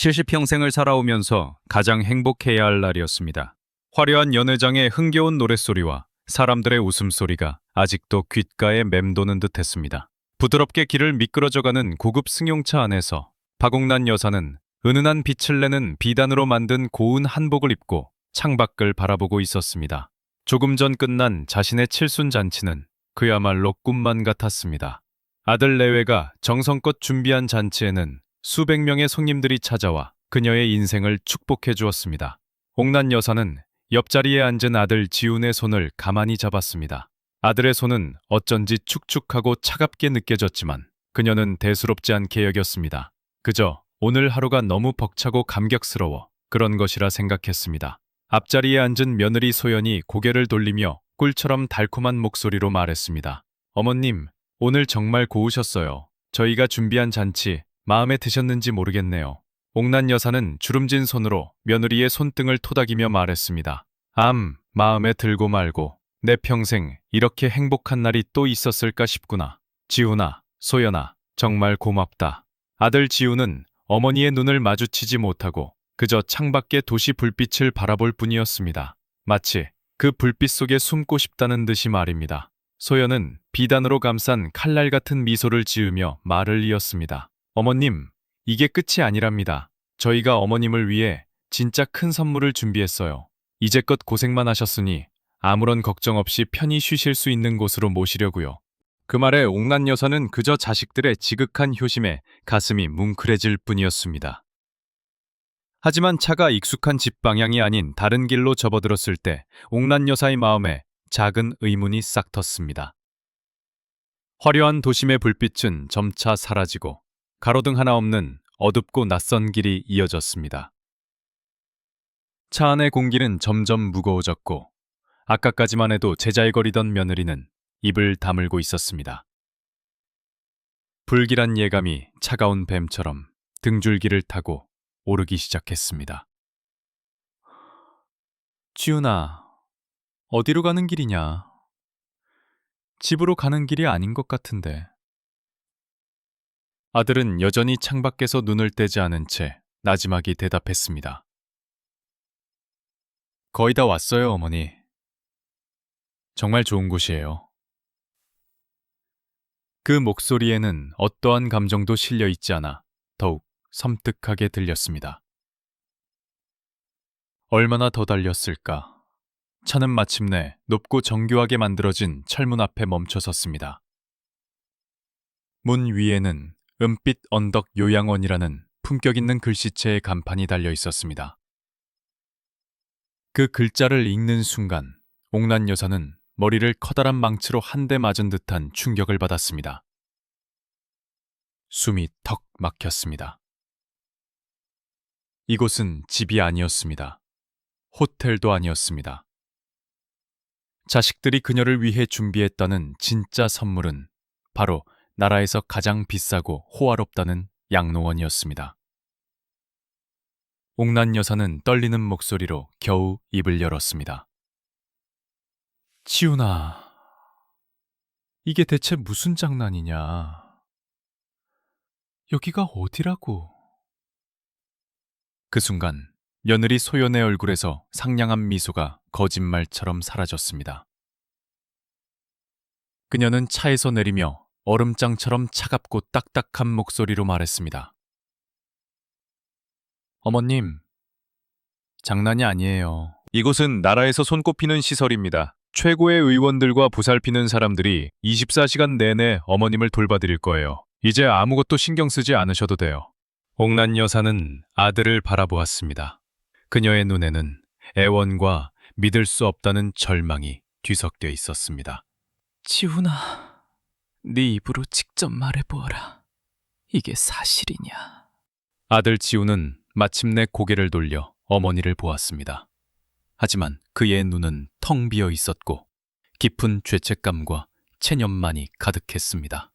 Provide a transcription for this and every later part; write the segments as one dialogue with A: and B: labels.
A: 70평생을 살아오면서 가장 행복해야 할 날이었습니다. 화려한 연회장의 흥겨운 노랫소리와 사람들의 웃음소리가 아직도 귓가에 맴도는 듯했습니다. 부드럽게 길을 미끄러져가는 고급 승용차 안에서 박옥란 여사는 은은한 빛을 내는 비단으로 만든 고운 한복을 입고 창밖을 바라보고 있었습니다. 조금 전 끝난 자신의 칠순잔치는 그야말로 꿈만 같았습니다. 아들 내외가 정성껏 준비한 잔치에는 수백 명의 손님들이 찾아와 그녀의 인생을 축복해 주었습니다. 옥란 여사는 옆자리에 앉은 아들 지훈의 손을 가만히 잡았습니다. 아들의 손은 어쩐지 축축하고 차갑게 느껴졌지만 그녀는 대수롭지 않게 여겼습니다. 그저 오늘 하루가 너무 벅차고 감격스러워 그런 것이라 생각했습니다. 앞자리에 앉은 며느리 소연이 고개를 돌리며 꿀처럼 달콤한 목소리로 말했습니다. 어머님, 오늘 정말 고우셨어요. 저희가 준비한 잔치 마음에 드셨는지 모르겠네요. 옥란 여사는 주름진 손으로 며느리의 손등을 토닥이며 말했습니다. 마음에 들고 말고 내 평생 이렇게 행복한 날이 또 있었을까 싶구나. 지훈아, 소연아, 정말 고맙다. 아들 지훈은 어머니의 눈을 마주치지 못하고 그저 창밖의 도시 불빛을 바라볼 뿐이었습니다. 마치 그 불빛 속에 숨고 싶다는 듯이 말입니다. 소연은 비단으로 감싼 칼날 같은 미소를 지으며 말을 이었습니다. 어머님, 이게 끝이 아니랍니다. 저희가 어머님을 위해 진짜 큰 선물을 준비했어요. 이제껏 고생만 하셨으니 아무런 걱정 없이 편히 쉬실 수 있는 곳으로 모시려고요. 그 말에 옥란 여사는 그저 자식들의 지극한 효심에 가슴이 뭉클해질 뿐이었습니다. 하지만 차가 익숙한 집 방향이 아닌 다른 길로 접어들었을 때 옥란 여사의 마음에 작은 의문이 싹 텄습니다. 화려한 도심의 불빛은 점차 사라지고 가로등 하나 없는 어둡고 낯선 길이 이어졌습니다. 차 안의 공기는 점점 무거워졌고 아까까지만 해도 제잘거리던 며느리는 입을 다물고 있었습니다. 불길한 예감이 차가운 뱀처럼 등줄기를 타고 오르기 시작했습니다. 지훈아, 어디로 가는 길이냐? 집으로 가는 길이 아닌 것 같은데. 아들은 여전히 창밖에서 눈을 떼지 않은 채 나지막이 대답했습니다. 거의 다 왔어요, 어머니. 정말 좋은 곳이에요. 그 목소리에는 어떠한 감정도 실려 있지 않아 더욱 섬뜩하게 들렸습니다. 얼마나 더 달렸을까? 차는 마침내 높고 정교하게 만들어진 철문 앞에 멈춰섰습니다. 문 위에는 은빛 언덕 요양원이라는 품격 있는 글씨체의 간판이 달려 있었습니다. 그 글자를 읽는 순간 옥란 여사는 머리를 커다란 망치로 한 대 맞은 듯한 충격을 받았습니다. 숨이 턱 막혔습니다. 이곳은 집이 아니었습니다. 호텔도 아니었습니다. 자식들이 그녀를 위해 준비했다는 진짜 선물은 바로 나라에서 가장 비싸고 호화롭다는 양로원이었습니다. 옥란 여사는 떨리는 목소리로 겨우 입을 열었습니다. 지훈아, 이게 대체 무슨 장난이냐? 여기가 어디라고? 그 순간 며느리 소연의 얼굴에서 상냥한 미소가 거짓말처럼 사라졌습니다. 그녀는 차에서 내리며 얼음장처럼 차갑고 딱딱한 목소리로 말했습니다. 어머님, 장난이 아니에요. 이곳은 나라에서 손꼽히는 시설입니다. 최고의 의원들과 보살피는 사람들이 24시간 내내 어머님을 돌봐드릴 거예요. 이제 아무것도 신경 쓰지 않으셔도 돼요. 옥란 여사는 아들을 바라보았습니다. 그녀의 눈에는 애원과 믿을 수 없다는 절망이 뒤섞여 있었습니다.
B: 지훈아, 네 입으로 직접 말해보아라. 이게 사실이냐?
A: 아들 지훈은 마침내 고개를 돌려 어머니를 보았습니다. 하지만 그의 눈은 텅 비어 있었고 깊은 죄책감과 체념만이 가득했습니다.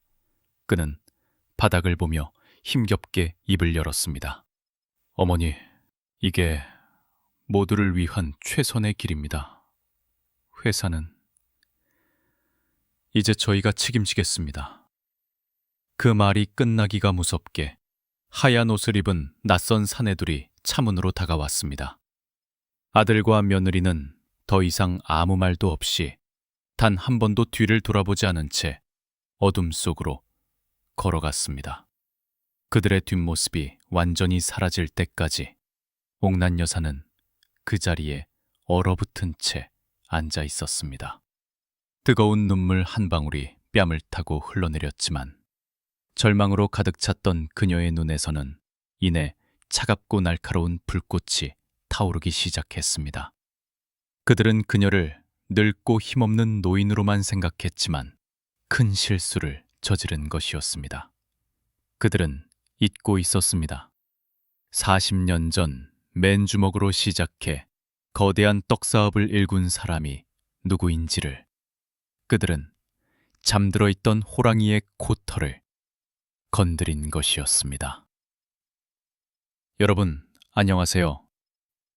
A: 그는 바닥을 보며 힘겹게 입을 열었습니다. 어머니, 이게 모두를 위한 최선의 길입니다. 회사는 이제 저희가 책임지겠습니다. 그 말이 끝나기가 무섭게 하얀 옷을 입은 낯선 사내들이 차문으로 다가왔습니다. 아들과 며느리는 더 이상 아무 말도 없이 단 한 번도 뒤를 돌아보지 않은 채 어둠 속으로 걸어갔습니다. 그들의 뒷모습이 완전히 사라질 때까지 옥란 여사는 그 자리에 얼어붙은 채 앉아 있었습니다. 뜨거운 눈물 한 방울이 뺨을 타고 흘러내렸지만 절망으로 가득 찼던 그녀의 눈에서는 이내 차갑고 날카로운 불꽃이 타오르기 시작했습니다. 그들은 그녀를 늙고 힘없는 노인으로만 생각했지만 큰 실수를 저지른 것이었습니다. 그들은 잊고 있었습니다. 40년 전 맨주먹으로 시작해 거대한 떡사업을 일군 사람이 누구인지를, 그들은 잠들어 있던 호랑이의 코털을 건드린 것이었습니다. 여러분, 안녕하세요.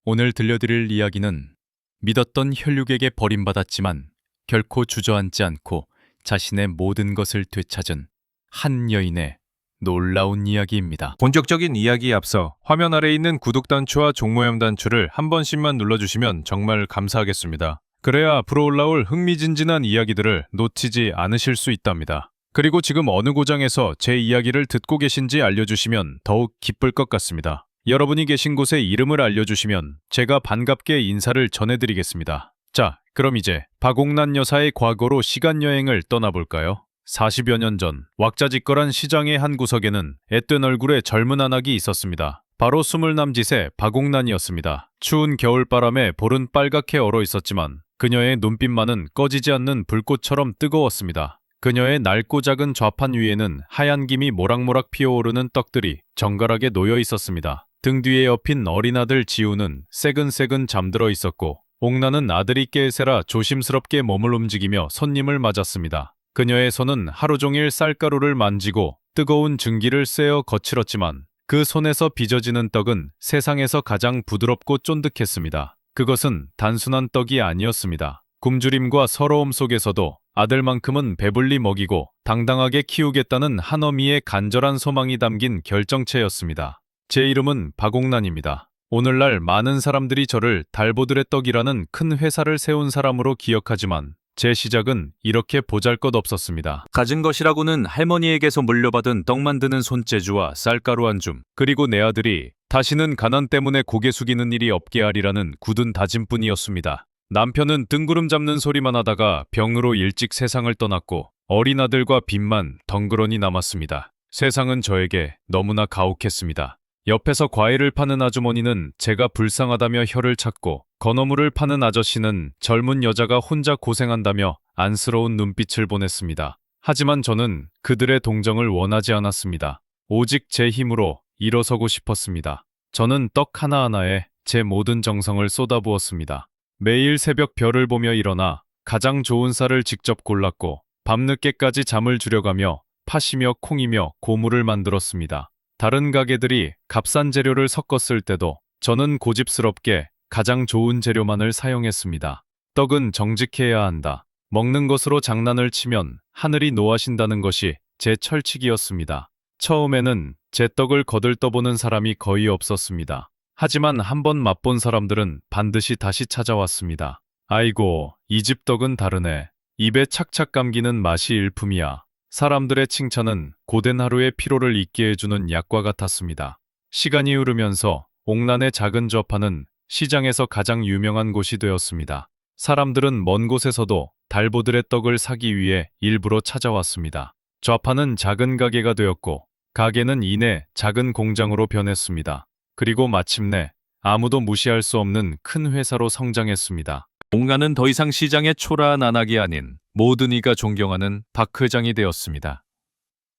A: 오늘 들려드릴 이야기는 믿었던 혈육에게 버림받았지만 결코 주저앉지 않고 자신의 모든 것을 되찾은 한 여인의 놀라운 이야기입니다. 본격적인 이야기에 앞서 화면 아래에 있는 구독 단추와 종모형 단추를 한 번씩만 눌러주시면 정말 감사하겠습니다. 그래야 앞으로 올라올 흥미진진한 이야기들을 놓치지 않으실 수 있답니다. 그리고 지금 어느 고장에서 제 이야기를 듣고 계신지 알려주시면 더욱 기쁠 것 같습니다. 여러분이 계신 곳의 이름을 알려주시면 제가 반갑게 인사를 전해드리겠습니다. 자, 그럼 이제 박옥란 여사의 과거로 시간여행을 떠나볼까요? 40여 년 전 왁자지껄한 시장의 한 구석에는 앳된 얼굴의 젊은 아낙이 있었습니다. 바로 스물남짓의 박옥란이었습니다. 추운 겨울바람에 볼은 빨갛게 얼어 있었지만 그녀의 눈빛만은 꺼지지 않는 불꽃처럼 뜨거웠습니다. 그녀의 낡고 작은 좌판 위에는 하얀 김이 모락모락 피어오르는 떡들이 정갈하게 놓여 있었습니다. 등 뒤에 엎인 어린 아들 지우는 새근새근 잠들어 있었고 옥란은 아들이 깨세라 조심스럽게 몸을 움직이며 손님을 맞았습니다. 그녀의 손은 하루 종일 쌀가루를 만지고 뜨거운 증기를 쐬어 거칠었지만 그 손에서 빚어지는 떡은 세상에서 가장 부드럽고 쫀득했습니다. 그것은 단순한 떡이 아니었습니다. 굶주림과 서러움 속에서도 아들만큼은 배불리 먹이고 당당하게 키우겠다는 한 어미의 간절한 소망이 담긴 결정체였습니다. 제 이름은 박옥란입니다. 오늘날 많은 사람들이 저를 달보들의 떡이라는 큰 회사를 세운 사람으로 기억하지만 제 시작은 이렇게 보잘것없었습니다. 가진 것이라고는 할머니에게서 물려받은 떡 만드는 손재주와 쌀가루 한 줌, 그리고 내 아들이 다시는 가난 때문에 고개 숙이는 일이 없게 하리라는 굳은 다짐뿐이었습니다. 남편은 뜬구름 잡는 소리만 하다가 병으로 일찍 세상을 떠났고 어린 아들과 빚만 덩그러니 남았습니다. 세상은 저에게 너무나 가혹했습니다. 옆에서 과일을 파는 아주머니는 제가 불쌍하다며 혀를 찾고 건어물을 파는 아저씨는 젊은 여자가 혼자 고생한다며 안쓰러운 눈빛을 보냈습니다. 하지만 저는 그들의 동정을 원하지 않았습니다. 오직 제 힘으로 일어서고 싶었습니다. 저는 떡 하나하나에 제 모든 정성을 쏟아부었습니다. 매일 새벽 별을 보며 일어나 가장 좋은 쌀을 직접 골랐고 밤늦게까지 잠을 줄여가며 팥이며 콩이며 고물을 만들었습니다. 다른 가게들이 값싼 재료를 섞었을 때도 저는 고집스럽게 가장 좋은 재료만을 사용했습니다. 떡은 정직해야 한다. 먹는 것으로 장난을 치면 하늘이 노하신다는 것이 제 철칙이었습니다. 처음에는 제 떡을 거들떠보는 사람이 거의 없었습니다. 하지만 한번 맛본 사람들은 반드시 다시 찾아왔습니다. 아이고, 이 집 떡은 다르네. 입에 착착 감기는 맛이 일품이야. 사람들의 칭찬은 고된 하루의 피로를 잊게 해주는 약과 같았습니다. 시간이 흐르면서 옥란의 작은 좌파는 시장에서 가장 유명한 곳이 되었습니다. 사람들은 먼 곳에서도 달보들의 떡을 사기 위해 일부러 찾아왔습니다. 좌파는 작은 가게가 되었고 가게는 이내 작은 공장으로 변했습니다. 그리고 마침내 아무도 무시할 수 없는 큰 회사로 성장했습니다. 옥란은 더 이상 시장의 초라한 안악이 아닌 모든 이가 존경하는 박 회장이 되었습니다.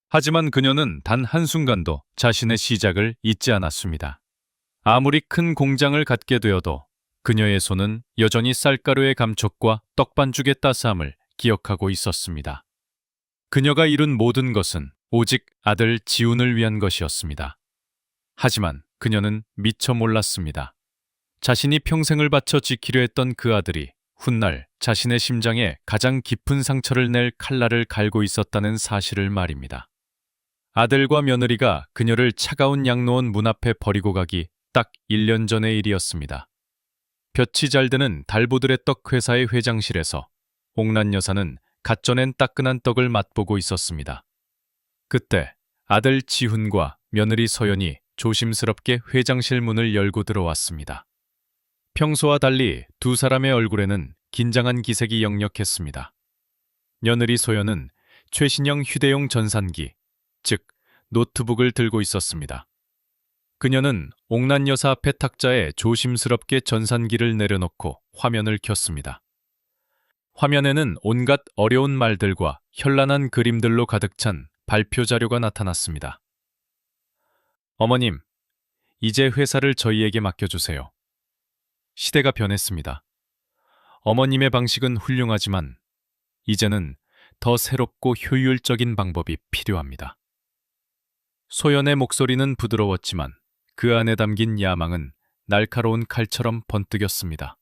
A: 하지만 그녀는 단 한순간도 자신의 시작을 잊지 않았습니다. 아무리 큰 공장을 갖게 되어도 그녀의 손은 여전히 쌀가루의 감촉과 떡반죽의 따스함을 기억하고 있었습니다. 그녀가 이룬 모든 것은 오직 아들 지훈을 위한 것이었습니다. 하지만 그녀는 미처 몰랐습니다. 자신이 평생을 바쳐 지키려 했던 그 아들이 훗날 자신의 심장에 가장 깊은 상처를 낼 칼날을 갈고 있었다는 사실을 말입니다. 아들과 며느리가 그녀를 차가운 양로원 문 앞에 버리고 가기 딱 1년 전의 일이었습니다. 볕이 잘 드는 달보드레떡 회사의 회장실에서 옥란 여사는 갓 쪄낸 따끈한 떡을 맛보고 있었습니다. 그때 아들 지훈과 며느리 서연이 조심스럽게 회장실 문을 열고 들어왔습니다. 평소와 달리 두 사람의 얼굴에는 긴장한 기색이 역력했습니다. 며느리 소연은 최신형 휴대용 전산기, 즉 노트북을 들고 있었습니다. 그녀는 옥란 여사 앞에 탁자에 조심스럽게 전산기를 내려놓고 화면을 켰습니다. 화면에는 온갖 어려운 말들과 현란한 그림들로 가득 찬 발표 자료가 나타났습니다. 어머님, 이제 회사를 저희에게 맡겨주세요. 시대가 변했습니다. 어머님의 방식은 훌륭하지만 이제는 더 새롭고 효율적인 방법이 필요합니다. 소연의 목소리는 부드러웠지만 그 안에 담긴 야망은 날카로운 칼처럼 번뜩였습니다.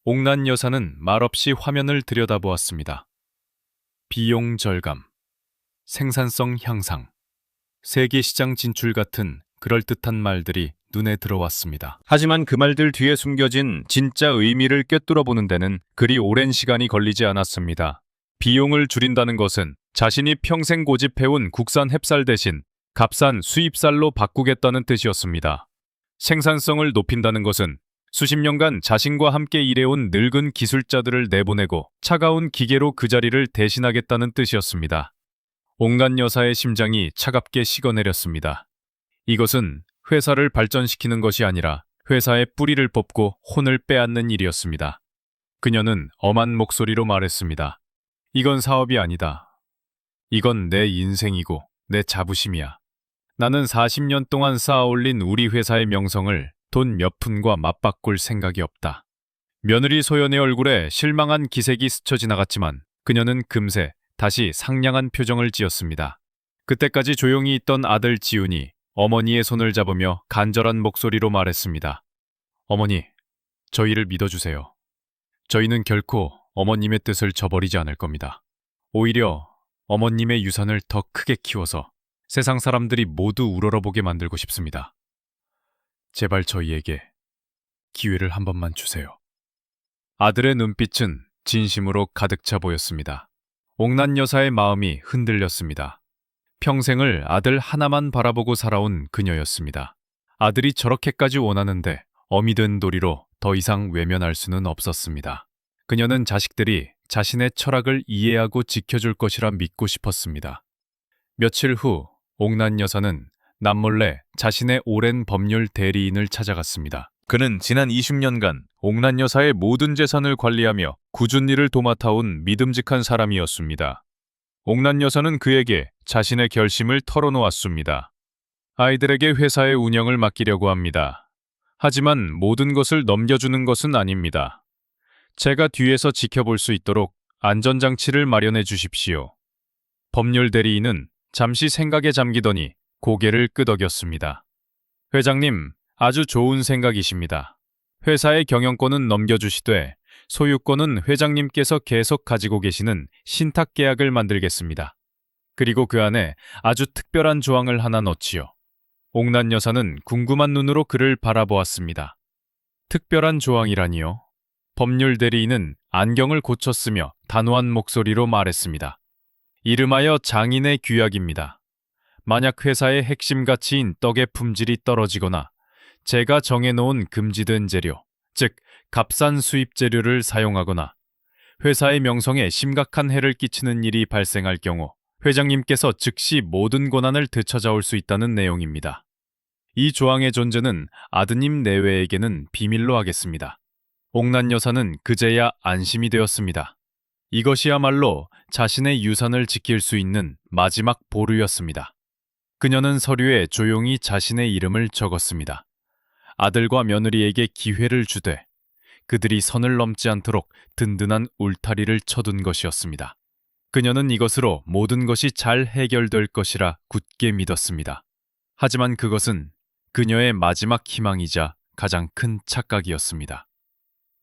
A: 옥란 여사는 말없이 화면을 들여다보았습니다. 비용 절감, 생산성 향상, 세계 시장 진출 같은 그럴듯한 말들이 눈에 들어왔습니다. 하지만 그 말들 뒤에 숨겨진 진짜 의미를 꿰뚫어보는 데는 그리 오랜 시간이 걸리지 않았습니다. 비용을 줄인다는 것은 자신이 평생 고집해온 국산 햅쌀 대신 값싼 수입쌀로 바꾸겠다는 뜻이었습니다. 생산성을 높인다는 것은 수십 년간 자신과 함께 일해온 늙은 기술자들을 내보내고 차가운 기계로 그 자리를 대신하겠다는 뜻이었습니다. 옥란 여사의 심장이 차갑게 식어내렸습니다. 이것은 회사를 발전시키는 것이 아니라 회사의 뿌리를 뽑고 혼을 빼앗는 일이었습니다. 그녀는 엄한 목소리로 말했습니다. 이건 사업이 아니다. 이건 내 인생이고 내 자부심이야. 나는 40년 동안 쌓아올린 우리 회사의 명성을 돈 몇 푼과 맞바꿀 생각이 없다. 며느리 소연의 얼굴에 실망한 기색이 스쳐 지나갔지만 그녀는 금세 다시 상냥한 표정을 지었습니다. 그때까지 조용히 있던 아들 지훈이 어머니의 손을 잡으며 간절한 목소리로 말했습니다. 어머니, 저희를 믿어주세요. 저희는 결코 어머님의 뜻을 저버리지 않을 겁니다. 오히려 어머님의 유산을 더 크게 키워서 세상 사람들이 모두 우러러보게 만들고 싶습니다. 제발 저희에게 기회를 한 번만 주세요. 아들의 눈빛은 진심으로 가득 차 보였습니다. 옥란 여사의 마음이 흔들렸습니다. 평생을 아들 하나만 바라보고 살아온 그녀였습니다. 아들이 저렇게까지 원하는데 어미 된 도리로 더 이상 외면할 수는 없었습니다. 그녀는 자식들이 자신의 철학을 이해하고 지켜줄 것이라 믿고 싶었습니다. 며칠 후 옥란 여사는 남몰래 자신의 오랜 법률 대리인을 찾아갔습니다. 그는 지난 20년간 옥란 여사의 모든 재산을 관리하며 꾸준히 일을 도맡아온 믿음직한 사람이었습니다. 옥란 여사는 그에게 자신의 결심을 털어놓았습니다. 아이들에게 회사의 운영을 맡기려고 합니다. 하지만 모든 것을 넘겨주는 것은 아닙니다. 제가 뒤에서 지켜볼 수 있도록 안전장치를 마련해 주십시오. 법률 대리인은 잠시 생각에 잠기더니 고개를 끄덕였습니다. 회장님, 아주 좋은 생각이십니다. 회사의 경영권은 넘겨주시되 소유권은 회장님께서 계속 가지고 계시는 신탁 계약을 만들겠습니다. 그리고 그 안에 아주 특별한 조항을 하나 넣지요. 옥란 여사는 궁금한 눈으로 그를 바라보았습니다. 특별한 조항이라니요? 법률 대리인은 안경을 고쳤으며 단호한 목소리로 말했습니다. 이름하여 장인의 규약입니다. 만약 회사의 핵심 가치인 떡의 품질이 떨어지거나 제가 정해놓은 금지된 재료, 즉 값싼 수입 재료를 사용하거나 회사의 명성에 심각한 해를 끼치는 일이 발생할 경우 회장님께서 즉시 모든 권한을 되찾아올 수 있다는 내용입니다. 이 조항의 존재는 아드님 내외에게는 비밀로 하겠습니다. 옥란 여사는 그제야 안심이 되었습니다. 이것이야말로 자신의 유산을 지킬 수 있는 마지막 보루였습니다. 그녀는 서류에 조용히 자신의 이름을 적었습니다. 아들과 며느리에게 기회를 주되 그들이 선을 넘지 않도록 든든한 울타리를 쳐둔 것이었습니다. 그녀는 이것으로 모든 것이 잘 해결될 것이라 굳게 믿었습니다. 하지만 그것은 그녀의 마지막 희망이자 가장 큰 착각이었습니다.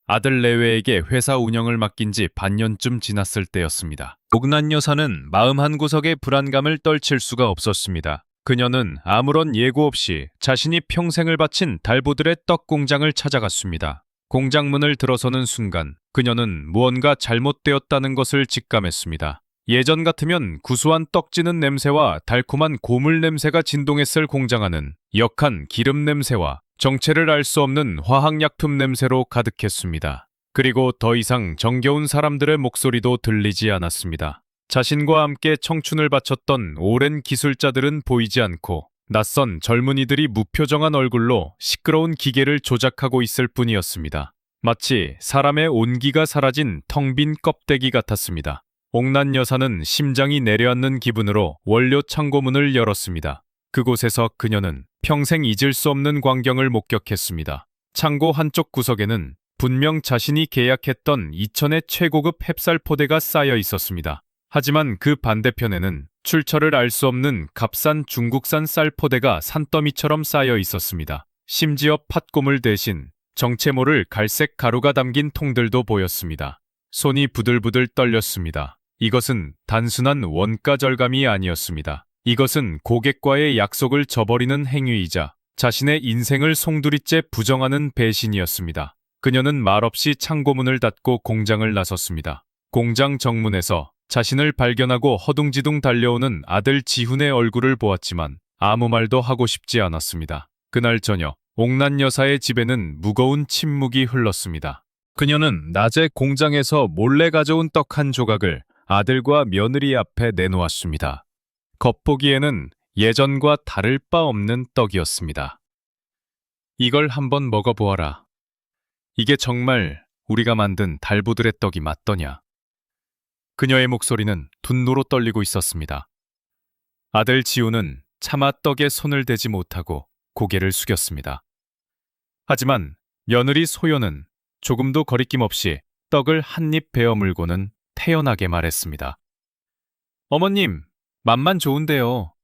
A: 아들 내외에게 회사 운영을 맡긴 지 반년쯤 지났을 때였습니다. 옥난 여사는 마음 한구석에 불안감을 떨칠 수가 없었습니다. 그녀는 아무런 예고 없이 자신이 평생을 바친 달보들의 떡 공장을 찾아갔습니다. 공장 문을 들어서는 순간 그녀는 무언가 잘못되었다는 것을 직감했습니다. 예전 같으면 구수한 떡지는 냄새와 달콤한 고물 냄새가 진동했을 공장 안은 역한 기름 냄새와 정체를 알 수 없는 화학약품 냄새로 가득했습니다. 그리고 더 이상 정겨운 사람들의 목소리도 들리지 않았습니다. 자신과 함께 청춘을 바쳤던 오랜 기술자들은 보이지 않고 낯선 젊은이들이 무표정한 얼굴로 시끄러운 기계를 조작하고 있을 뿐이었습니다. 마치 사람의 온기가 사라진 텅 빈 껍데기 같았습니다. 옥난 여사는 심장이 내려앉는 기분으로 원료 창고문을 열었습니다. 그곳에서 그녀는 평생 잊을 수 없는 광경을 목격했습니다. 창고 한쪽 구석에는 분명 자신이 계약했던 2000의 최고급 햅쌀포대가 쌓여 있었습니다. 하지만 그 반대편에는 출처를 알 수 없는 값싼 중국산 쌀포대가 산더미처럼 쌓여 있었습니다. 심지어 팥고물 대신 정체 모를 갈색 가루가 담긴 통들도 보였습니다. 손이 부들부들 떨렸습니다. 이것은 단순한 원가 절감이 아니었습니다. 이것은 고객과의 약속을 저버리는 행위이자 자신의 인생을 송두리째 부정하는 배신이었습니다. 그녀는 말없이 창고문을 닫고 공장을 나섰습니다. 공장 정문에서 자신을 발견하고 허둥지둥 달려오는 아들 지훈의 얼굴을 보았지만 아무 말도 하고 싶지 않았습니다. 그날 저녁, 옥난 여사의 집에는 무거운 침묵이 흘렀습니다. 그녀는 낮에 공장에서 몰래 가져온 떡 한 조각을 아들과 며느리 앞에 내놓았습니다. 겉보기에는 예전과 다를 바 없는 떡이었습니다. 이걸 한번 먹어보아라. 이게 정말 우리가 만든 달보들의 떡이 맞더냐? 그녀의 목소리는 분노로 떨리고 있었습니다. 아들 지우는 차마 떡에 손을 대지 못하고 고개를 숙였습니다. 하지만 며느리 소연은 조금도 거리낌 없이 떡을 한 입 베어 물고는 태연하게 말했습니다. 어머님, 맛만 좋은데요.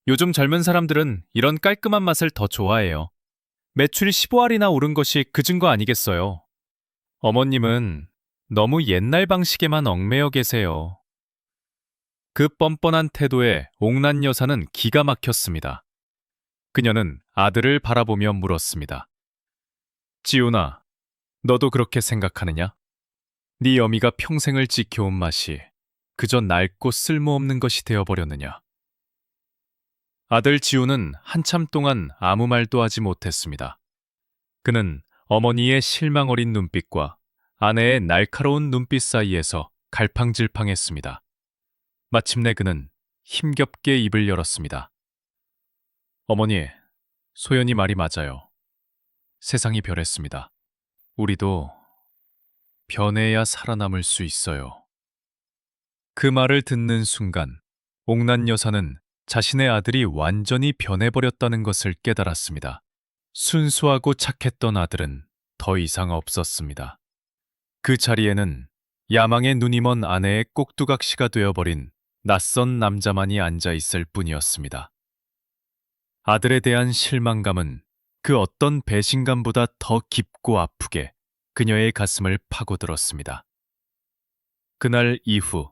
A: 요즘 젊은 사람들은 이런 깔끔한 맛을 더 좋아해요. 매출이 15알이나 오른 것이 그 증거 아니겠어요? 어머님은 너무 옛날 방식에만 얽매여 계세요. 그 뻔뻔한 태도에 옥난 여사는 기가 막혔습니다. 그녀는 아들을 바라보며 물었습니다. 지훈아, 너도 그렇게 생각하느냐? 네 어미가 평생을 지켜온 맛이 그저 낡고 쓸모없는 것이 되어버렸느냐? 아들 지훈은 한참 동안 아무 말도 하지 못했습니다. 그는 어머니의 실망 어린 눈빛과 아내의 날카로운 눈빛 사이에서 갈팡질팡했습니다. 마침내 그는 힘겹게 입을 열었습니다. 어머니, 소연이 말이 맞아요. 세상이 변했습니다. 우리도 변해야 살아남을 수 있어요. 그 말을 듣는 순간 옥난 여사는 자신의 아들이 완전히 변해버렸다는 것을 깨달았습니다. 순수하고 착했던 아들은 더 이상 없었습니다. 그 자리에는 야망의 눈이 먼 아내의 꼭두각시가 되어버린 낯선 남자만이 앉아 있을 뿐이었습니다. 아들에 대한 실망감은 그 어떤 배신감보다 더 깊고 아프게 그녀의 가슴을 파고들었습니다. 그날 이후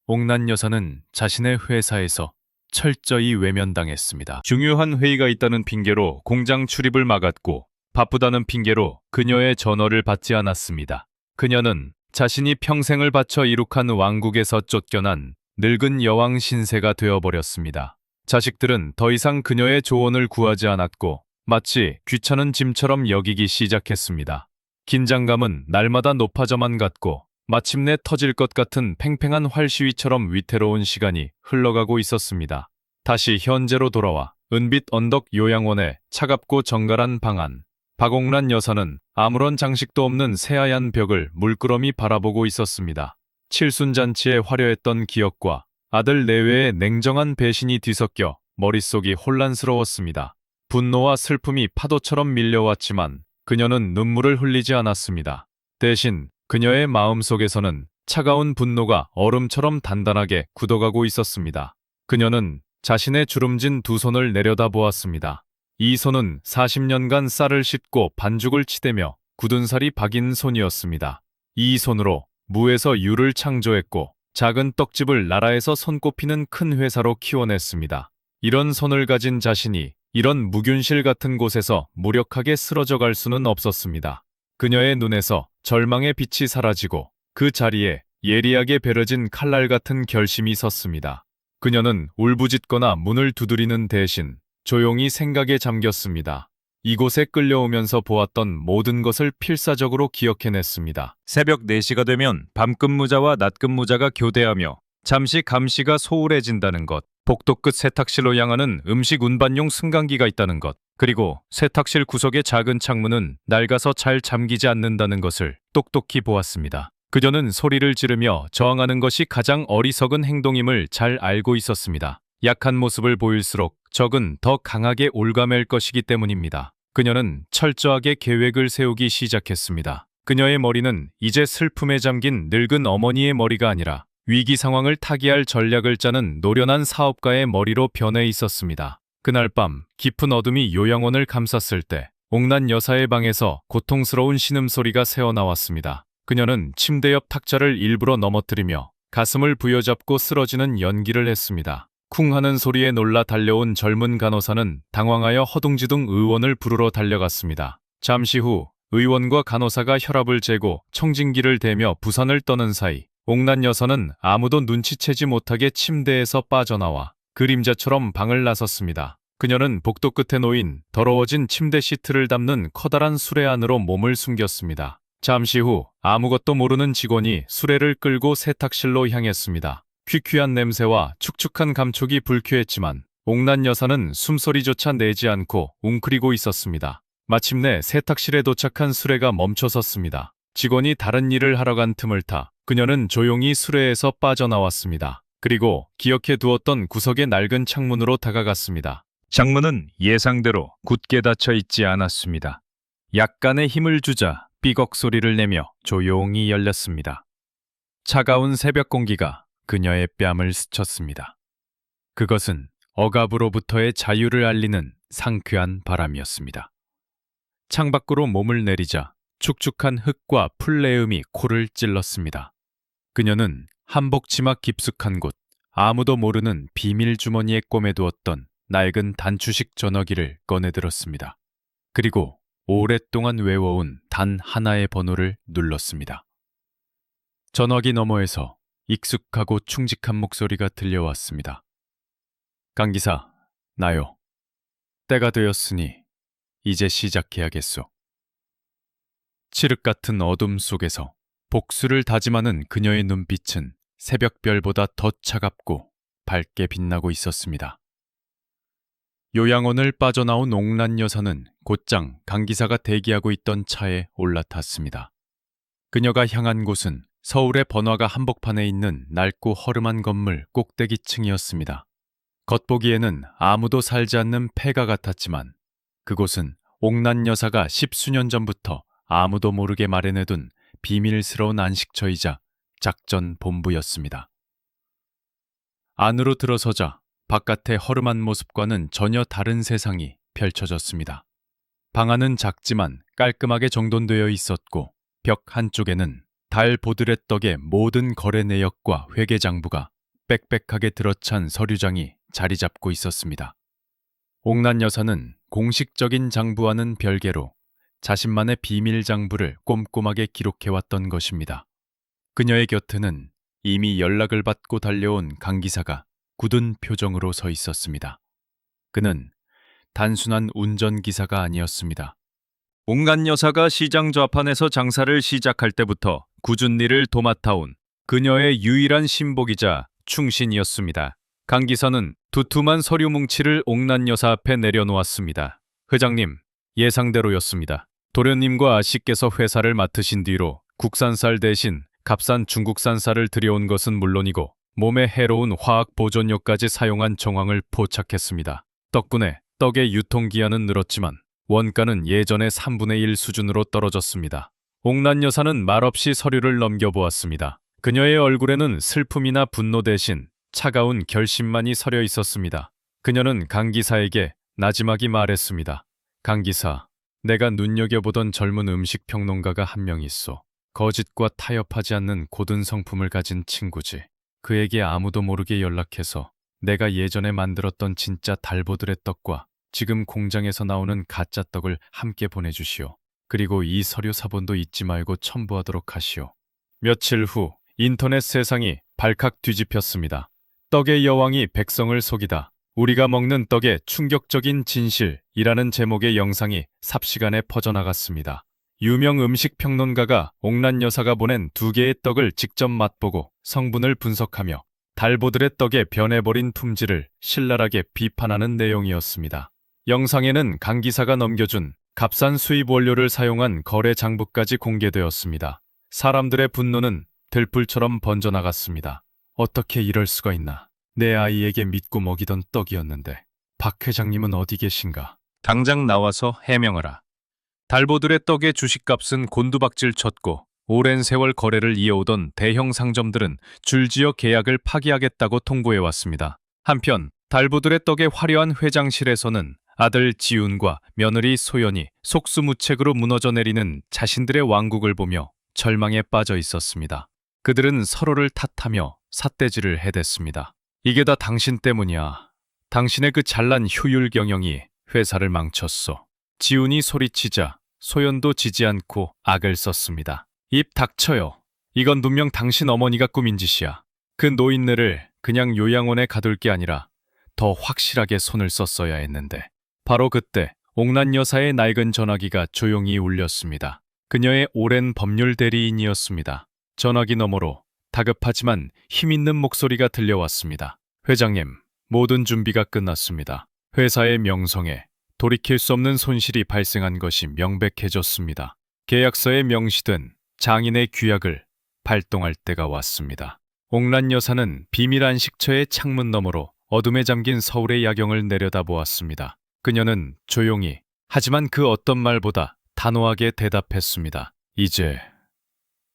A: 옥난 여사는 자신의 회사에서 철저히 외면당했습니다. 중요한 회의가 있다는 핑계로 공장 출입을 막았고 바쁘다는 핑계로 그녀의 전화를 받지 않았습니다. 그녀는 자신이 평생을 바쳐 이룩한 왕국에서 쫓겨난 늙은 여왕 신세가 되어버렸습니다. 자식들은 더 이상 그녀의 조언을 구하지 않았고 마치 귀찮은 짐처럼 여기기 시작했습니다. 긴장감은 날마다 높아져만 갔고 마침내 터질 것 같은 팽팽한 활시위처럼 위태로운 시간이 흘러가고 있었습니다. 다시 현재로 돌아와 은빛 언덕 요양원의 차갑고 정갈한 방 안. 박옥란 여사는 아무런 장식도 없는 새하얀 벽을 물끄러미 바라보고 있었습니다. 칠순잔치에 화려했던 기억과 아들 내외의 냉정한 배신이 뒤섞여 머릿속이 혼란스러웠습니다. 분노와 슬픔이 파도처럼 밀려왔지만 그녀는 눈물을 흘리지 않았습니다. 대신 그녀의 마음속에서는 차가운 분노가 얼음처럼 단단하게 굳어가고 있었습니다. 그녀는 자신의 주름진 두 손을 내려다보았습니다. 이 손은 40년간 쌀을 씻고 반죽을 치대며 굳은 살이 박인 손이었습니다. 이 손으로 무에서 유를 창조했고 작은 떡집을 나라에서 손꼽히는 큰 회사로 키워냈습니다. 이런 손을 가진 자신이 이런 무균실 같은 곳에서 무력하게 쓰러져 갈 수는 없었습니다. 그녀의 눈에서 절망의 빛이 사라지고 그 자리에 예리하게 베려진 칼날 같은 결심이 섰습니다. 그녀는 울부짖거나 문을 두드리는 대신 조용히 생각에 잠겼습니다. 이곳에 끌려오면서 보았던 모든 것을 필사적으로 기억해냈습니다. 새벽 4시가 되면 밤근무자와 낮근무자가 교대하며 잠시 감시가 소홀해진다는 것, 복도 끝 세탁실로 향하는 음식 운반용 승강기가 있다는 것, 그리고 세탁실 구석의 작은 창문은 낡아서 잘 잠기지 않는다는 것을 똑똑히 보았습니다. 그녀는 소리를 지르며 저항하는 것이 가장 어리석은 행동임을 잘 알고 있었습니다. 약한 모습을 보일수록 적은 더 강하게 올가맬 것이기 때문입니다. 그녀는 철저하게 계획을 세우기 시작했습니다. 그녀의 머리는 이제 슬픔에 잠긴 늙은 어머니의 머리가 아니라 위기 상황을 타개할 전략을 짜는 노련한 사업가의 머리로 변해 있었습니다. 그날 밤 깊은 어둠이 요양원을 감쌌을 때 옥난 여사의 방에서 고통스러운 신음소리가 새어나왔습니다. 그녀는 침대 옆 탁자를 일부러 넘어뜨리며 가슴을 부여잡고 쓰러지는 연기를 했습니다. 쿵 하는 소리에 놀라 달려온 젊은 간호사는 당황하여 허둥지둥 의원을 부르러 달려갔습니다. 잠시 후 의원과 간호사가 혈압을 재고 청진기를 대며 부산을 떠는 사이 옥난 여사는 아무도 눈치채지 못하게 침대에서 빠져나와 그림자처럼 방을 나섰습니다. 그녀는 복도 끝에 놓인 더러워진 침대 시트를 담는 커다란 수레 안으로 몸을 숨겼습니다. 잠시 후 아무것도 모르는 직원이 수레를 끌고 세탁실로 향했습니다. 퀴퀴한 냄새와 축축한 감촉이 불쾌했지만 옥난 여사는 숨소리조차 내지 않고 웅크리고 있었습니다. 마침내 세탁실에 도착한 수레가 멈춰섰습니다. 직원이 다른 일을 하러 간 틈을 타 그녀는 조용히 수레에서 빠져나왔습니다. 그리고 기억해 두었던 구석의 낡은 창문으로 다가갔습니다. 창문은 예상대로 굳게 닫혀 있지 않았습니다. 약간의 힘을 주자 삐걱 소리를 내며 조용히 열렸습니다. 차가운 새벽 공기가 그녀의 뺨을 스쳤습니다. 그것은 억압으로부터의 자유를 알리는 상쾌한 바람이었습니다. 창밖으로 몸을 내리자 축축한 흙과 풀내음이 코를 찔렀습니다. 그녀는 한복치마 깊숙한 곳, 아무도 모르는 비밀 주머니에 꿰매두었던 낡은 단추식 전화기를 꺼내들었습니다. 그리고 오랫동안 외워온 단 하나의 번호를 눌렀습니다. 전화기 너머에서 익숙하고 충직한 목소리가 들려왔습니다. 강 기사, 나요. 때가 되었으니 이제 시작해야겠소. 칠흑 같은 어둠 속에서 복수를 다짐하는 그녀의 눈빛은 새벽별보다 더 차갑고 밝게 빛나고 있었습니다. 요양원을 빠져나온 옥란 여사는 곧장 강 기사가 대기하고 있던 차에 올라탔습니다. 그녀가 향한 곳은 서울의 번화가 한복판에 있는 낡고 허름한 건물 꼭대기층이었습니다. 겉보기에는 아무도 살지 않는 폐가 같았지만 그곳은 옥란 여사가 10수년 전부터 아무도 모르게 마련해둔 비밀스러운 안식처이자 작전 본부였습니다. 안으로 들어서자 바깥의 허름한 모습과는 전혀 다른 세상이 펼쳐졌습니다. 방 안은 작지만 깔끔하게 정돈되어 있었고 벽 한쪽에는 달 보드레떡의 모든 거래 내역과 회계장부가 빽빽하게 들어찬 서류장이 자리 잡고 있었습니다. 옥란 여사는 공식적인 장부와는 별개로 자신만의 비밀 장부를 꼼꼼하게 기록해왔던 것입니다. 그녀의 곁에는 이미 연락을 받고 달려온 강 기사가 굳은 표정으로 서 있었습니다. 그는 단순한 운전기사가 아니었습니다. 옥란 여사가 시장 좌판에서 장사를 시작할 때부터 꾸준히 일을 도맡아온 그녀의 유일한 신복이자 충신이었습니다. 강 기사는 두툼한 서류 뭉치를 옥란 여사 앞에 내려놓았습니다. 회장님, 예상대로였습니다. 도련님과 아씨께서 회사를 맡으신 뒤로 국산쌀 대신 값싼 중국산 쌀을 들여온 것은 물론이고 몸에 해로운 화학 보존료까지 사용한 정황을 포착했습니다. 덕분에 떡의 유통기한은 늘었지만 원가는 예전의 3분의 1 수준으로 떨어졌습니다. 옥란 여사는 말없이 서류를 넘겨보았습니다. 그녀의 얼굴에는 슬픔이나 분노 대신 차가운 결심만이 서려 있었습니다. 그녀는 강 기사에게 나지막이 말했습니다. 강 기사, 내가 눈여겨보던 젊은 음식 평론가가 한 명 있어. 거짓과 타협하지 않는 고든 성품을 가진 친구지. 그에게 아무도 모르게 연락해서 내가 예전에 만들었던 진짜 달보드레 떡과 지금 공장에서 나오는 가짜 떡을 함께 보내주시오. 그리고 이 서류 사본도 잊지 말고 첨부하도록 하시오. 며칠 후 인터넷 세상이 발칵 뒤집혔습니다. 떡의 여왕이 백성을 속이다. 우리가 먹는 떡의 충격적인 진실이라는 제목의 영상이 삽시간에 퍼져나갔습니다. 유명 음식 평론가가 옥란 여사가 보낸 2개의 떡을 직접 맛보고 성분을 분석하며 달보들의 떡의 변해버린 품질을 신랄하게 비판하는 내용이었습니다. 영상에는 강 기사가 넘겨준 값싼 수입 원료를 사용한 거래 장부까지 공개되었습니다. 사람들의 분노는 들불처럼 번져나갔습니다. 어떻게 이럴 수가 있나? 내 아이에게 믿고 먹이던 떡이었는데 박 회장님은 어디 계신가? 당장 나와서 해명하라. 달보들의 떡의 주식값은 곤두박질 쳤고 오랜 세월 거래를 이어오던 대형 상점들은 줄지어 계약을 파기하겠다고 통보해왔습니다. 한편 달보들의 떡의 화려한 회장실에서는 아들 지훈과 며느리 소연이 속수무책으로 무너져 내리는 자신들의 왕국을 보며 절망에 빠져 있었습니다. 그들은 서로를 탓하며 삿대질을 해댔습니다. 이게 다 당신 때문이야. 당신의 그 잘난 효율 경영이 회사를 망쳤어. 지훈이 소리치자 소연도 지지 않고 악을 썼습니다. 입 닥쳐요. 이건 분명 당신 어머니가 꾸민 짓이야. 그 노인네를 그냥 요양원에 가둘 게 아니라 더 확실하게 손을 썼어야 했는데. 바로 그때 옥란 여사의 낡은 전화기가 조용히 울렸습니다. 그녀의 오랜 법률 대리인이었습니다. 전화기 너머로 다급하지만 힘있는 목소리가 들려왔습니다. 회장님, 모든 준비가 끝났습니다. 회사의 명성에 돌이킬 수 없는 손실이 발생한 것이 명백해졌습니다. 계약서에 명시된 장인의 규약을 발동할 때가 왔습니다. 옥란 여사는 비밀 안식처의 창문 너머로 어둠에 잠긴 서울의 야경을 내려다보았습니다. 그녀는 조용히 하지만 그 어떤 말보다 단호하게 대답했습니다. 이제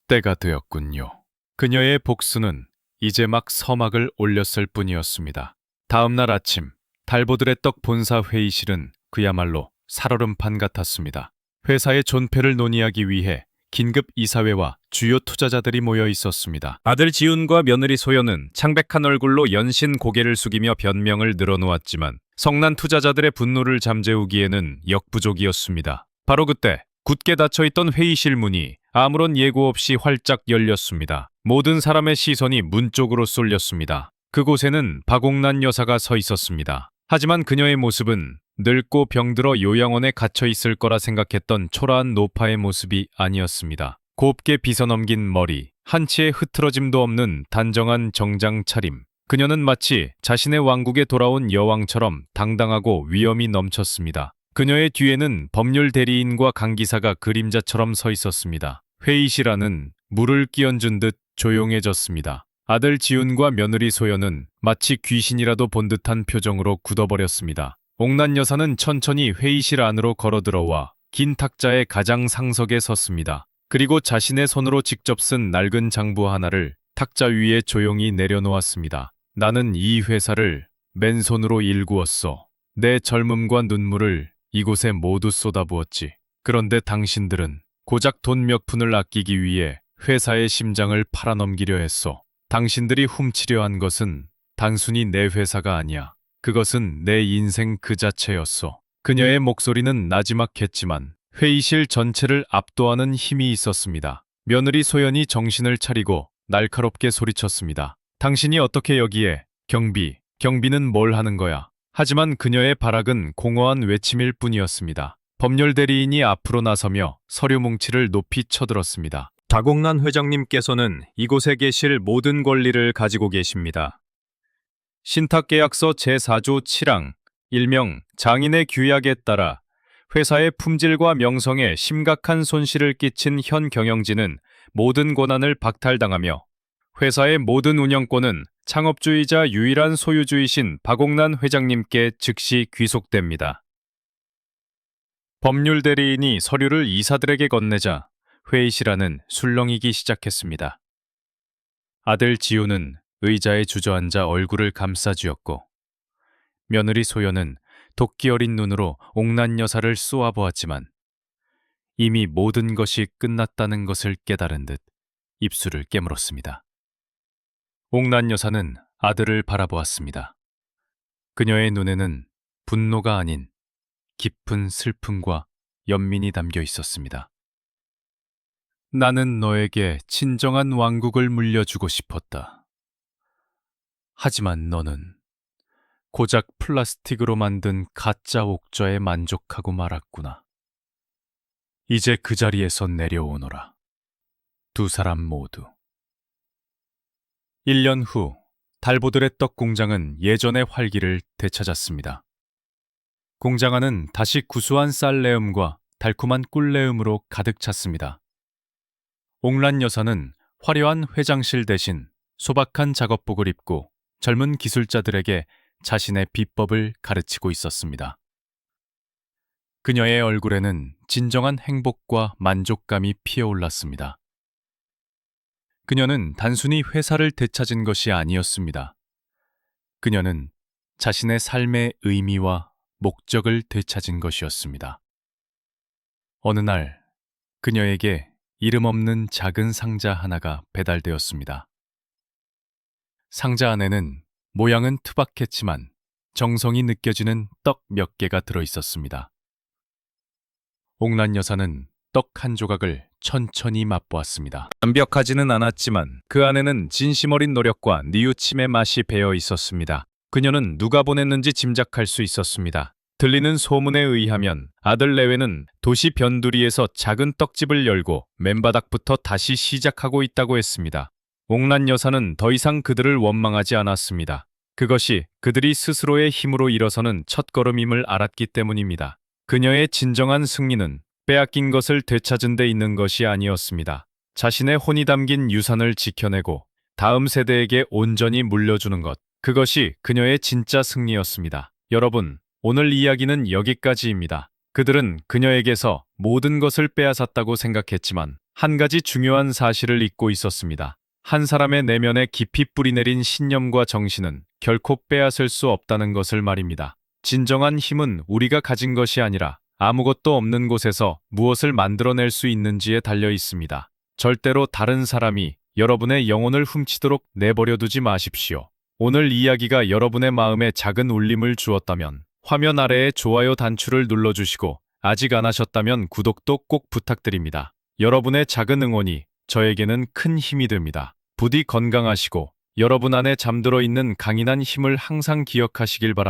A: 때가 되었군요. 그녀의 복수는 이제 막 서막을 올렸을 뿐이었습니다. 다음 날 아침 달보들의 떡 본사 회의실은 그야말로 살얼음판 같았습니다. 회사의 존폐를 논의하기 위해 긴급 이사회와 주요 투자자들이 모여 있었습니다. 아들 지훈과 며느리 소연은 창백한 얼굴로 연신 고개를 숙이며 변명을 늘어놓았지만 성난 투자자들의 분노를 잠재우기에는 역부족이었습니다. 바로 그때 굳게 닫혀있던 회의실 문이 아무런 예고 없이 활짝 열렸습니다. 모든 사람의 시선이 문 쪽으로 쏠렸습니다. 그곳에는 박옥란 여사가 서 있었습니다. 하지만 그녀의 모습은 늙고 병들어 요양원에 갇혀 있을 거라 생각했던 초라한 노파의 모습이 아니었습니다. 곱게 빗어넘긴 머리, 한치의 흐트러짐도 없는 단정한 정장 차림. 그녀는 마치 자신의 왕국에 돌아온 여왕처럼 당당하고 위엄이 넘쳤습니다. 그녀의 뒤에는 법률 대리인과 강 기사가 그림자처럼 서 있었습니다. 회의실 안은 물을 끼얹은 듯 조용해졌습니다. 아들 지훈과 며느리 소연은 마치 귀신이라도 본 듯한 표정으로 굳어버렸습니다. 옥란 여사는 천천히 회의실 안으로 걸어들어와 긴 탁자의 가장 상석에 섰습니다. 그리고 자신의 손으로 직접 쓴 낡은 장부 하나를 탁자 위에 조용히 내려놓았습니다. 나는 이 회사를 맨손으로 일구었어. 내 젊음과 눈물을 이곳에 모두 쏟아부었지. 그런데 당신들은 고작 돈 몇 푼을 아끼기 위해 회사의 심장을 팔아넘기려 했어. 당신들이 훔치려 한 것은 단순히 내 회사가 아니야. 그것은 내 인생 그 자체였어. 그녀의 목소리는 나지막했지만 회의실 전체를 압도하는 힘이 있었습니다. 며느리 소연이 정신을 차리고 날카롭게 소리쳤습니다. 당신이 어떻게 여기에? 경비는 뭘 하는 거야? 하지만 그녀의 발악은 공허한 외침일 뿐이었습니다. 법률 대리인이 앞으로 나서며 서류 뭉치를 높이 쳐들었습니다. 박옥란 회장님께서는 이곳에 계실 모든 권리를 가지고 계십니다. 신탁계약서 제4조 7항, 일명 장인의 규약에 따라 회사의 품질과 명성에 심각한 손실을 끼친 현 경영진은 모든 권한을 박탈당하며 회사의 모든 운영권은 창업주이자 유일한 소유주이신 박옥란 회장님께 즉시 귀속됩니다. 법률 대리인이 서류를 이사들에게 건네자 회의실 안은 술렁이기 시작했습니다. 아들 지우는 의자에 주저앉아 얼굴을 감싸쥐었고 며느리 소연은 도끼 어린 눈으로 옥란 여사를 쏘아보았지만 이미 모든 것이 끝났다는 것을 깨달은 듯 입술을 깨물었습니다. 옥란 여사는 아들을 바라보았습니다. 그녀의 눈에는 분노가 아닌 깊은 슬픔과 연민이 담겨 있었습니다. 나는 너에게 진정한 왕국을 물려주고 싶었다. 하지만 너는 고작 플라스틱으로 만든 가짜 옥좌에 만족하고 말았구나. 이제 그 자리에서 내려오너라. 두 사람 모두. 1년 후 달보들의 떡 공장은 예전의 활기를 되찾았습니다. 공장 안은 다시 구수한 쌀내음과 달콤한 꿀내음으로 가득 찼습니다. 옥란 여사는 화려한 회장실 대신 소박한 작업복을 입고 젊은 기술자들에게 자신의 비법을 가르치고 있었습니다. 그녀의 얼굴에는 진정한 행복과 만족감이 피어올랐습니다. 그녀는 단순히 회사를 되찾은 것이 아니었습니다. 그녀는 자신의 삶의 의미와 목적을 되찾은 것이었습니다. 어느 날 그녀에게 이름 없는 작은 상자 하나가 배달되었습니다. 상자 안에는 모양은 투박했지만 정성이 느껴지는 떡 몇 개가 들어 있었습니다. 옥란 여사는 떡 한 조각을 천천히 맛보았습니다. 완벽하지는 않았지만 그 안에는 진심 어린 노력과 뉘우침의 맛이 배어 있었습니다. 그녀는 누가 보냈는지 짐작할 수 있었습니다. 들리는 소문에 의하면 아들 레웨는 도시 변두리에서 작은 떡집을 열고 맨바닥부터 다시 시작하고 있다고 했습니다. 옥란 여사는 더 이상 그들을 원망하지 않았습니다. 그것이 그들이 스스로의 힘으로 일어서는 첫걸음임을 알았기 때문입니다. 그녀의 진정한 승리는 빼앗긴 것을 되찾은 데 있는 것이 아니었습니다. 자신의 혼이 담긴 유산을 지켜내고 다음 세대에게 온전히 물려주는 것, 그것이 그녀의 진짜 승리였습니다. 여러분, 오늘 이야기는 여기까지입니다. 그들은 그녀에게서 모든 것을 빼앗았다고 생각했지만 한 가지 중요한 사실을 잊고 있었습니다. 한 사람의 내면에 깊이 뿌리내린 신념과 정신은 결코 빼앗을 수 없다는 것을 말입니다. 진정한 힘은 우리가 가진 것이 아니라 아무것도 없는 곳에서 무엇을 만들어낼 수 있는지에 달려 있습니다. 절대로 다른 사람이 여러분의 영혼을 훔치도록 내버려 두지 마십시오. 오늘 이야기가 여러분의 마음에 작은 울림을 주었다면 화면 아래의 좋아요 단추를 눌러주시고 아직 안 하셨다면 구독도 꼭 부탁드립니다. 여러분의 작은 응원이 저에게는 큰 힘이 됩니다. 부디 건강하시고 여러분 안에 잠들어 있는 강인한 힘을 항상 기억하시길 바랍니다.